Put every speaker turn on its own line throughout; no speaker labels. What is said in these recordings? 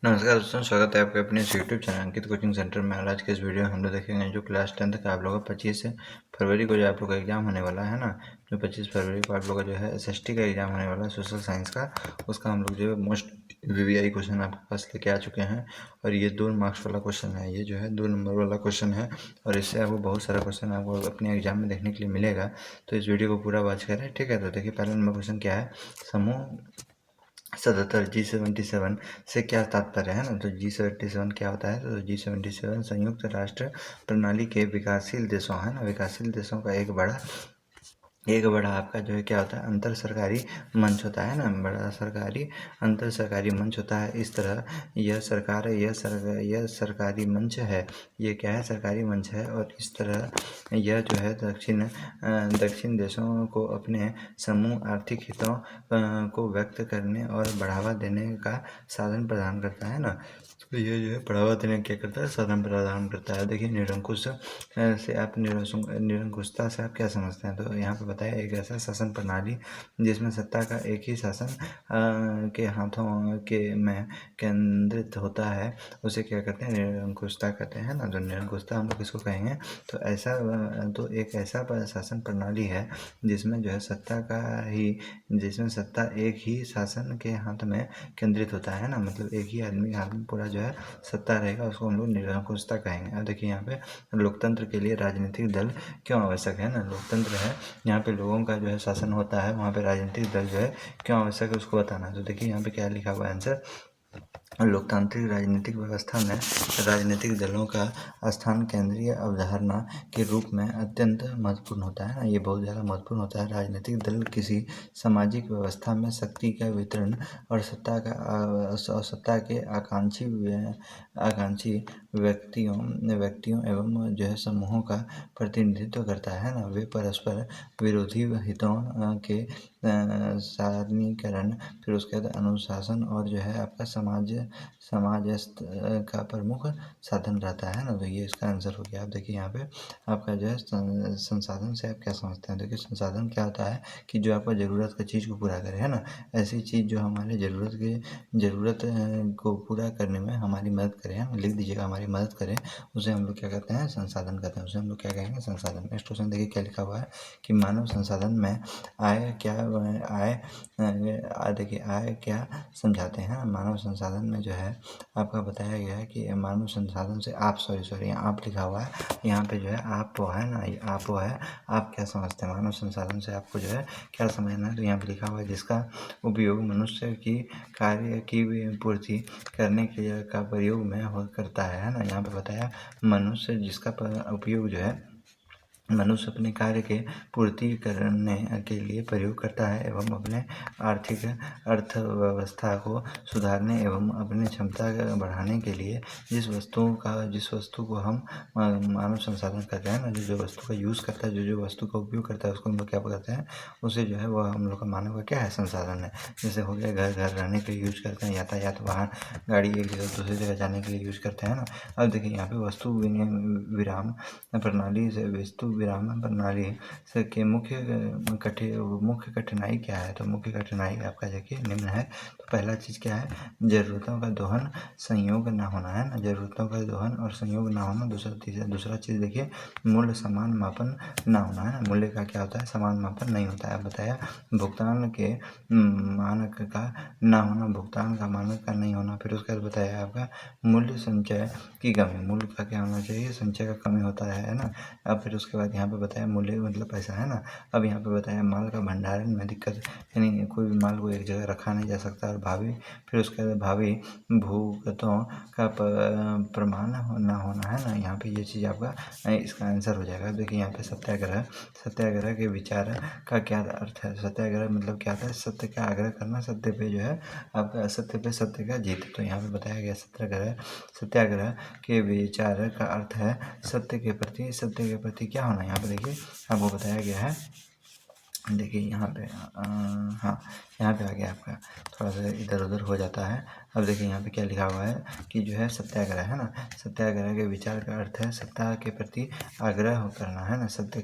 नमस्कार दोस्तों, स्वागत है आपके अपने इस यूट्यूब चैनल अंकित कोचिंग सेंटर में। आज के इस वीडियो में हम लोग देखेंगे जो क्लास 10th का आप लोगों का 25 फरवरी को जो आप लोग का एग्जाम होने वाला है ना, जो 25 फरवरी को आप लोग का जो है एसएसटी का एग्जाम होने वाला है सोशल साइंस का। उसका हम लोग जो है मोस्ट वीवीआई क्वेश्चन आपके पास लेके आ चुके हैं और ये 2 मार्क्स वाला क्वेश्चन है। ये जो है 2 नंबर वाला क्वेश्चन है और इससे आपको बहुत सारा क्वेश्चन आपको अपने एग्जाम में देखने के लिए मिलेगा। तो इस वीडियो को पूरा वॉच करें, ठीक है। तो देखिए, पहला नंबर क्वेश्चन क्या है। समूह 77 G77 से क्या तात्पर्य है ना। तो G77 क्या होता है। तो G77 संयुक्त राष्ट्र प्रणाली के विकासशील देशों है ना, विकासशील देशों का एक बड़ा आपका जो है क्या होता है, अंतर सरकारी मंच होता है ना, बड़ा सरकारी अंतर सरकारी मंच होता है। इस तरह यह सरकारी मंच है। ये क्या है, सरकारी मंच है। और इस तरह यह जो है दक्षिण देशों को अपने समूह आर्थिक हितों को व्यक्त करने और बढ़ावा देने का साधन प्रदान करता है ना। तो ये जो है बढ़ावा देने क्या करता है, साधन प्रदान करता है। देखिए, निरंकुशता से आप क्या समझते हैं। तो यहाँ पे बताया, एक ऐसा शासन प्रणाली जिसमें सत्ता का एक ही शासन के हाथों के में केंद्रित होता है, उसे क्या कहते हैं, निरंकुशता कहते हैं ना। तो निरंकुशता हम लोग किसको कहेंगे। तो एक ऐसा शासन प्रणाली है जिसमें जो है जिसमें सत्ता एक ही शासन के हाथ में केंद्रित होता है ना, मतलब एक ही आदमी के हाथ में पूरा जो है सत्ता रहेगा, उसको हम लोग निरंकुशता कहेंगे। अब देखिए, यहाँ पे लोकतंत्र के लिए राजनीतिक दल क्यों आवश्यक है ना। लोकतंत्र है, यहाँ पे लोगों का जो है शासन होता है, वहाँ पे राजनीतिक दल जो है क्यों आवश्यक है उसको बताना है। तो देखिए, यहाँ पे क्या लिखा हुआ है आंसर। लोकतांत्रिक राजनीतिक व्यवस्था में राजनीतिक दलों का स्थान केंद्रीय अवधारणा के रूप में अत्यंत महत्वपूर्ण होता है ना। ये बहुत ज़्यादा महत्वपूर्ण होता है। राजनीतिक दल किसी सामाजिक व्यवस्था में शक्ति का वितरण और सत्ता के आकांक्षी व्यक्तियों एवं जो है समूहों का प्रतिनिधित्व करता है ना। वे परस्पर विरोधी हितों के सारणीकरण, फिर उसके बाद अनुशासन और जो है आपका समाजस्थ का प्रमुख साधन रहता है ना। तो ये इसका आंसर हो गया। आप देखिए, यहाँ पे आपका जो है संसाधन से आप क्या समझते हैं। देखिए, संसाधन क्या होता है कि जो आपका ज़रूरत का चीज़ को पूरा करे है ना, ऐसी चीज़ जो हमारे ज़रूरत को पूरा करने में हमारी मदद करे है ना। लिख दीजिएगा, हमारी मदद करे, उसे हम लोग क्या कहते हैं, संसाधन कहते हैं। उसे हम लोग क्या कहेंगे, संसाधन। नेक्स्ट क्वेश्चन देखिए क्या लिखा हुआ है कि मानव संसाधन में आय क्या देखिए, आय क्या समझाते हैं। मानव संसाधन में जो है आपका बताया गया है कि मानव संसाधन से आप सॉरी यहाँ आप लिखा हुआ है, यहाँ पे जो है आप वो है ना, ये आप वो है। आप क्या समझते हैं मानव संसाधन से, आपको जो है क्या समझना है। तो यहाँ पे लिखा हुआ है, जिसका उपयोग मनुष्य की कार्य की पूर्ति करने के का प्रयोग में करता है ना। यहाँ पे बताया, मनुष्य जिसका उपयोग जो है मनुष्य अपने कार्य के पूर्ति करने के लिए प्रयोग करता है एवं अपने आर्थिक अर्थव्यवस्था को सुधारने एवं अपनी क्षमता बढ़ाने के लिए जिस वस्तु को हम मानव संसाधन कहते हैं ना, जो वस्तु का यूज़ करता है, जो वस्तु का उपयोग करता है, उसको हम लोग क्या कहते हैं, उसे जो है वह हम लोग का मानव का क्या है, संसाधन है। जैसे हो गया, घर रहने के लिए यूज करते हैं, यातायात वाहन गाड़ी एक जगह दूसरी जगह जाने के लिए यूज करते हैं ना। अब देखिए, यहाँ पे विराम प्रणाली से के मुख्य कठिनाई क्या है। तो मुख्य कठिनाई आपका देखिए निम्न है। तो पहला चीज़ क्या है, ज़रूरतों का दोहन संयोग ना होना है ना, ज़रूरतों का दोहन और संयोग ना होना। दूसरा चीज़ देखिए, मूल्य समान मापन ना होना है ना। मूल्य का क्या होता है, समान मापन नहीं होता है। बताया, भुगतान के मानक का ना होना, भुगतान का मानक का नहीं होना। फिर उसके बाद बताया आपका मूल्य संचय की कमी। मूल्य का क्या होना चाहिए, संचय का कमी होता है ना। अब फिर उसके बाद यहाँ पे बताया, मूल्य मतलब पैसा है ना। अब यहाँ पे बताया, माल का भंडारण में दिक्कत, यानी कोई भी माल को एक जगह रखा नहीं जा सकता। और फिर उसके बाद भावी भूगतों का प्रमाण ना होना है ना। यहाँ पे ये चीज़ आपका इसका आंसर हो जाएगा। देखिए, यहाँ पे सत्याग्रह के विचार का क्या अर्थ है। सत्याग्रह मतलब क्या था, सत्य का आग्रह करना, सत्य पे जो है आपका असत्य पे सत्य का जीत। तो यहाँ पे बताया गया, सत्याग्रह के विचार का अर्थ है सत्य के प्रति क्या होना। यहाँ पे देखिए आपको बताया गया है। देखिए यहाँ पे हाँ, यहाँ पे आ गया आपका, थोड़ा सा इधर उधर हो जाता है। अब देखिए यहाँ पे क्या लिखा हुआ है कि जो है सत्याग्रह है ना, सत्याग्रह के विचार का अर्थ है सत्ता के प्रति आग्रह करना है ना, सत्य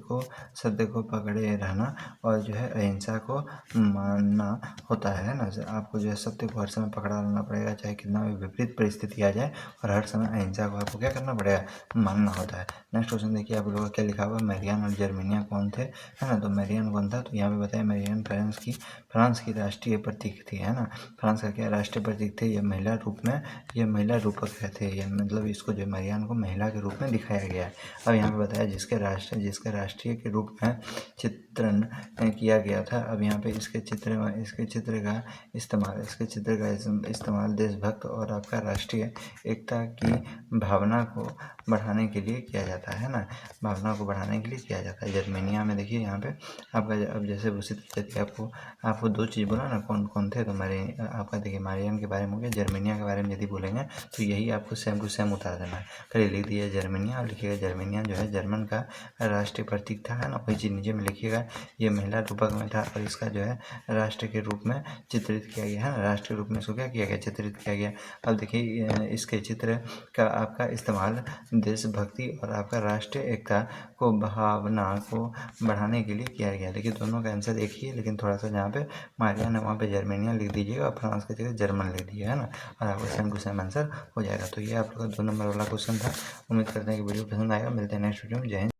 को पकड़े रहना और जो है अहिंसा को मानना होता है ना। आपको जो है सत्य को हर समय पकड़ा रहना पड़ेगा, चाहे कितना भी विपरीत परिस्थिति आ जाए, और हर समय अहिंसा को आपको क्या करना पड़ेगा, मानना होता है। नेक्स्ट क्वेश्चन देखिए आप लोगों का क्या लिखा हुआ है, मैरियान और जर्मेनिया कौन थे, है ना। तो मैरियान कौन था, तो यहाँ पे बताया मैरियान फ्रांस की राष्ट्रीय प्रतीक थी, है ना। फ्रांस का क्या राष्ट्रीय प्रतीक थे, ये महिला रूपक थे, ये मतलब इसको जो मैरियान को महिला के रूप में दिखाया गया है। अब यहाँ पे बताया जिसके राष्ट्रीय के रूप में चित्रण किया गया था। अब यहाँ पे इसके चित्र का इस्तेमाल देशभक्त और आपका राष्ट्रीय एकता की भावना को बढ़ाने के लिए किया जाता है ना, भावना को बढ़ाने के लिए किया जाता है। जर्मेनिया में देखिए यहाँ पे आपका अब जैसे उसी तरीके आपको दो चीज़ बोला ना कौन कौन थे, तो आपका देखिए मारियन के बारे में हो गया। जर्मेनिया के बारे में यदि बोलेंगे तो यही आपको सेम टू सेम उतार देना है। कल लिख दिया जर्मेनिया, और लिखिएगा जर्मेनिया जो है जर्मन का राष्ट्रीय प्रतीक था, है ना, वही चीज़ नीचे में लिखिएगा। ये महिला रूपक में था और इसका जो है राष्ट्र के रूप में चित्रित किया गया है ना, राष्ट्र के रूप में इसको क्या किया गया, चित्रित किया गया। अब देखिए इसके चित्र का आपका इस्तेमाल देशभक्ति और आपका राष्ट्रीय एकता को भावना को बढ़ाने के लिए किया गया। देखिए दोनों का आंसर एक ही है, लेकिन थोड़ा सा जहाँ पे मारियन है वहाँ पे जर्मेनिया लिख दीजिएगा और फ्रांस की जगह जर्मन लिख दीजिएगा, है ना, और आपका सेम टू सेम आंसर हो जाएगा। तो ये आप लोग का 2 नंबर वाला क्वेश्चन था। उम्मीद करते हैं कि वीडियो पसंद आएगा। मिलते हैं नेक्स्ट वीडियो में। जय हिंद।